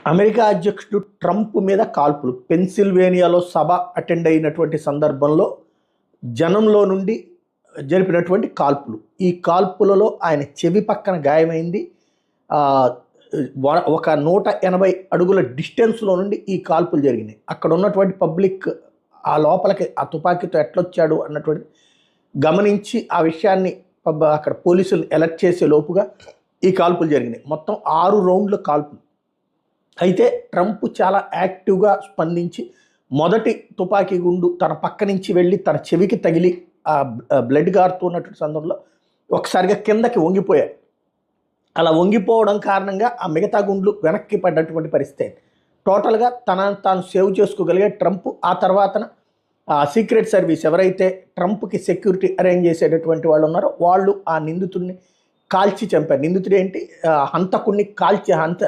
America అధ్యక్షుడు Trump మీద కాల్పులు పెన్సిల్వేనియాలో సభ అటెండ్ అయినటువంటి సందర్భంలో జనంలో నుండి జరిపినటువంటి కాల్పులు. ఈ కాల్పులలో ఆయన చెవి పక్కన గాయమైంది. ఒక 180 అడుగుల డిస్టెన్స్లో నుండి ఈ కాల్పులు జరిగినాయి. అక్కడ ఉన్నటువంటి పబ్లిక్ ఆ లోపలికి ఆ తుపాకీతో ఎట్లొచ్చాడు అన్నటువంటి గమనించి ఆ విషయాన్ని అక్కడ పోలీసులు అలర్ట్ చేసే లోపుగా ఈ కాల్పులు జరిగినాయి. మొత్తం 6 రౌండ్ల కాల్పులు. అయితే ట్రంప్ చాలా యాక్టివ్గా స్పందించి మొదటి తుపాకీ గుండు తన పక్క నుంచి వెళ్ళి తన చెవికి తగిలి ఆ బ్లడ్ గారుతున్నటువంటి సందర్భంలో ఒకసారిగా కిందకి వంగిపోయారు. అలా వంగిపోవడం కారణంగా ఆ మిగతా గుండ్లు వెనక్కి పడ్డటువంటి పరిస్థితి అయింది. టోటల్గా తాను సేవ్ చేసుకోగలిగే ట్రంప్. ఆ తర్వాత సీక్రెట్ సర్వీస్ ఎవరైతే ట్రంప్కి సెక్యూరిటీ అరేంజ్ చేసేటటువంటి వాళ్ళు ఉన్నారో వాళ్ళు ఆ నిందితుడిని కాల్చి చంపారు. నిందితుడు ఏంటి, హంతకుడిని కాల్చి హత్య